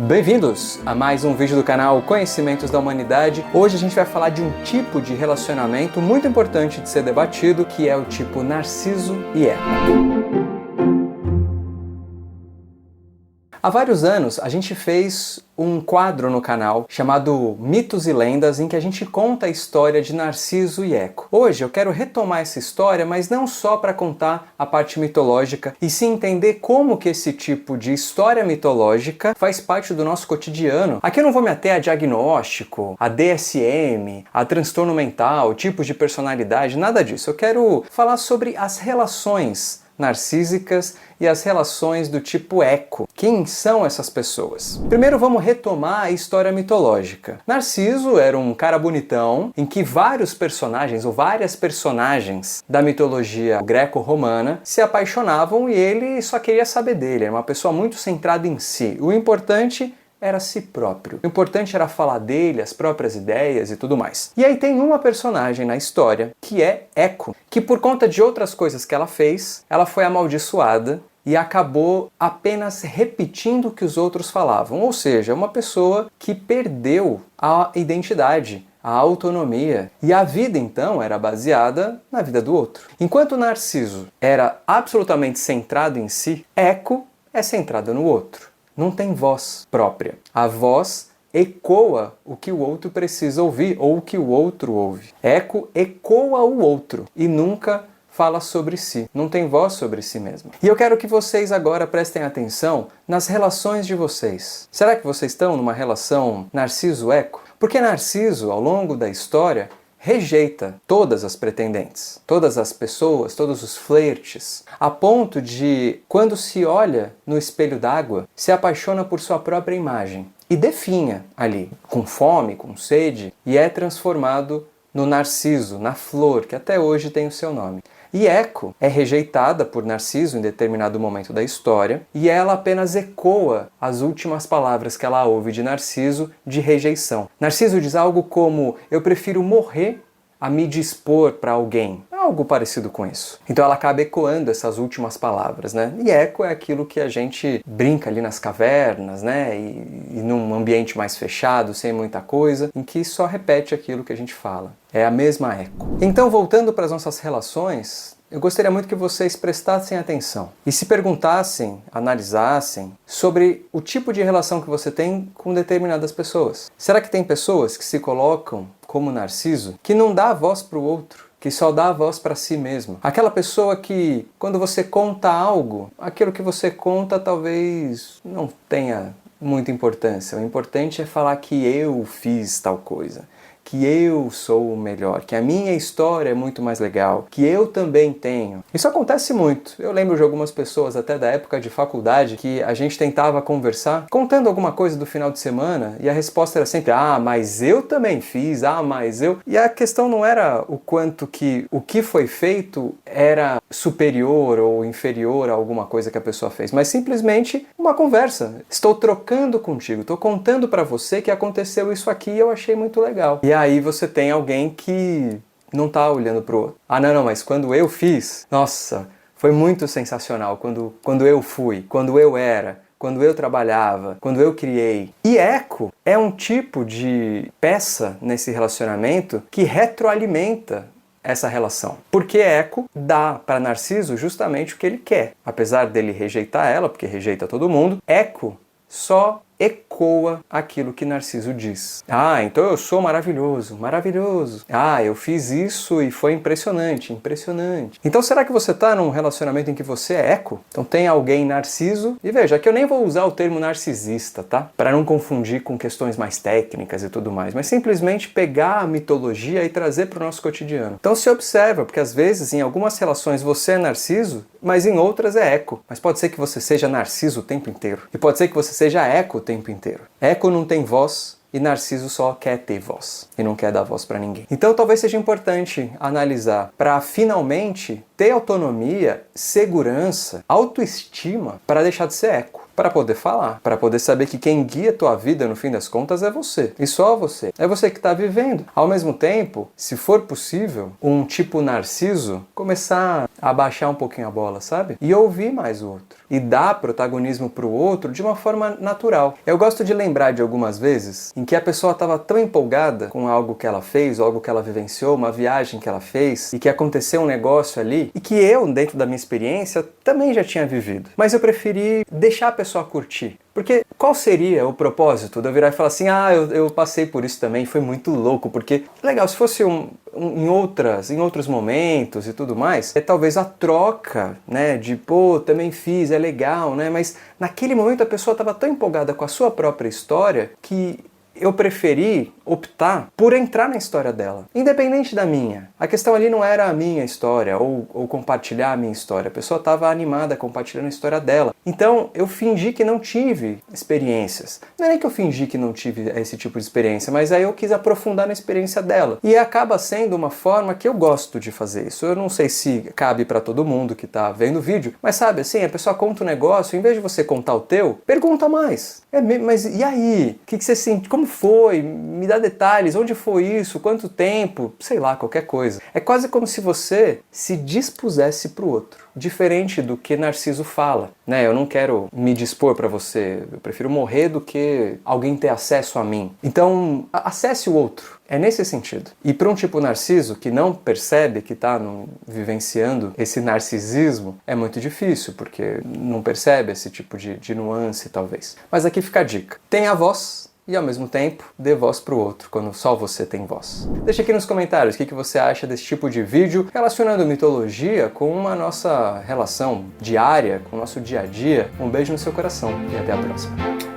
Bem-vindos a mais um vídeo do canal Conhecimentos da Humanidade. Hoje a gente vai falar de um tipo de relacionamento muito importante de ser debatido, que é o tipo Narciso e Eco. Há vários anos a gente fez um quadro no canal chamado Mitos e Lendas, em que a gente conta a história de Narciso e Eco. Hoje eu quero retomar essa história, mas não só para contar a parte mitológica, e sim entender como que esse tipo de história mitológica faz parte do nosso cotidiano. Aqui eu não vou me ater a diagnóstico, a DSM, a transtorno mental, tipos de personalidade, nada disso. Eu quero falar sobre as relações narcísicas e as relações do tipo Eco. Quem são essas pessoas? Primeiro vamos retomar a história mitológica. Narciso era um cara bonitão em que vários personagens ou várias personagens da mitologia greco-romana se apaixonavam e ele só queria saber dele. Era uma pessoa muito centrada em si. O importante era si próprio. O importante era falar dele, as próprias ideias e tudo mais. E aí tem uma personagem na história, que é Eco, que por conta de outras coisas que ela fez, ela foi amaldiçoada e acabou apenas repetindo o que os outros falavam. Ou seja, uma pessoa que perdeu a identidade, a autonomia. E a vida, então, era baseada na vida do outro. Enquanto Narciso era absolutamente centrado em si, Eco é centrada no outro. Não tem voz própria. A voz ecoa o que o outro precisa ouvir ou o que o outro ouve. Eco ecoa o outro e nunca fala sobre si. Não tem voz sobre si mesmo. E eu quero que vocês agora prestem atenção nas relações de vocês. Será que vocês estão numa relação Narciso-Eco? Porque Narciso, ao longo da história, rejeita todas as pretendentes, todas as pessoas, todos os flertes, a ponto de, quando se olha no espelho d'água, se apaixona por sua própria imagem e definha ali, com fome, com sede, e é transformado no Narciso, na flor, que até hoje tem o seu nome. E Eco é rejeitada por Narciso em determinado momento da história, e ela apenas ecoa as últimas palavras que ela ouve de Narciso de rejeição. Narciso diz algo como: eu prefiro morrer a me dispor para alguém. Algo parecido com isso. Então ela acaba ecoando essas últimas palavras, né? E eco é aquilo que a gente brinca ali nas cavernas, né? E num ambiente mais fechado, sem muita coisa, em que só repete aquilo que a gente fala. É a mesma eco. Então, voltando para as nossas relações, eu gostaria muito que vocês prestassem atenção e se perguntassem, analisassem sobre o tipo de relação que você tem com determinadas pessoas. Será que tem pessoas que se colocam como Narciso, que não dá voz para o outro, que só dá a voz para si mesmo? Aquela pessoa que, quando você conta algo, aquilo que você conta talvez não tenha muita importância. O importante é falar que eu fiz tal coisa, que eu sou o melhor, que a minha história é muito mais legal, que eu também tenho. Isso acontece muito. Eu lembro de algumas pessoas, até da época de faculdade, que a gente tentava conversar, contando alguma coisa do final de semana, e a resposta era sempre: ah, mas eu também fiz, ah, mas eu... E a questão não era o quanto que o que foi feito era superior ou inferior a alguma coisa que a pessoa fez, mas simplesmente uma conversa. Estou trocando contigo, estou contando para você que aconteceu isso aqui e eu achei muito legal. E aí você tem alguém que não tá olhando pro outro. Ah, não, mas quando eu fiz, nossa, foi muito sensacional. Quando eu fui, quando eu era, quando eu trabalhava, quando eu criei. E Eco é um tipo de peça nesse relacionamento que retroalimenta essa relação. Porque Eco dá para Narciso justamente o que ele quer. Apesar dele rejeitar ela, porque rejeita todo mundo, Eco só ecoa aquilo que Narciso diz. Ah, então eu sou maravilhoso, maravilhoso. Ah, eu fiz isso e foi impressionante, impressionante. Então será que você está num relacionamento em que você é Eco? Então tem alguém Narciso, e veja, aqui eu nem vou usar o termo narcisista, tá? Para não confundir com questões mais técnicas e tudo mais, mas simplesmente pegar a mitologia e trazer para o nosso cotidiano. Então se observa, porque às vezes em algumas relações você é Narciso, mas em outras é Eco. Mas pode ser que você seja Narciso o tempo inteiro. E pode ser que você seja Eco o tempo inteiro. Eco não tem voz e Narciso só quer ter voz e não quer dar voz para ninguém. Então talvez seja importante analisar para finalmente ter autonomia, segurança, autoestima para deixar de ser Eco. para poder falar, para poder saber que quem guia a tua vida no fim das contas é você, e só você. É você que está vivendo. Ao mesmo tempo, se for possível, um tipo narciso começar a baixar um pouquinho a bola, sabe? E ouvir mais o outro. E dar protagonismo para o outro de uma forma natural. Eu gosto de lembrar de algumas vezes em que a pessoa estava tão empolgada com algo que ela fez, ou algo que ela vivenciou, uma viagem que ela fez, e que aconteceu um negócio ali, e que eu, dentro da minha experiência, também já tinha vivido. Mas eu preferi deixar a pessoa curtir. Porque qual seria o propósito de eu virar e falar assim, eu passei por isso também, foi muito louco, porque, legal, se fosse em outros momentos e tudo mais, talvez a troca, né, de, também fiz, é legal, né, mas naquele momento a pessoa estava tão empolgada com a sua própria história que eu preferi optar por entrar na história dela, independente da minha. A questão ali não era a minha história ou compartilhar a minha história. A pessoa estava animada compartilhando a história dela. Então eu fingi que não tive experiências. Não é nem que eu fingi que não tive esse tipo de experiência, mas aí eu quis aprofundar na experiência dela. E acaba sendo uma forma que eu gosto de fazer isso. Eu não sei se cabe para todo mundo que está vendo o vídeo, mas sabe assim, a pessoa conta um negócio, em vez de você contar o teu, pergunta mais. Mas e aí? O que você sente? Como foi? Me dá detalhes. Onde foi isso? Quanto tempo? Sei lá, qualquer coisa. É quase como se você se dispusesse para o outro. Diferente do que Narciso fala, né? Eu não quero me dispor para você. Eu prefiro morrer do que alguém ter acesso a mim. Então, acesse o outro. É nesse sentido. E para um tipo Narciso que não percebe que está vivenciando esse narcisismo, é muito difícil, porque não percebe esse tipo de nuance, talvez. Mas aqui fica a dica. Tenha voz e, ao mesmo tempo, dê voz para o outro, quando só você tem voz. Deixa aqui nos comentários o que você acha desse tipo de vídeo relacionando mitologia com a nossa relação diária, com o nosso dia a dia. Um beijo no seu coração e até a próxima.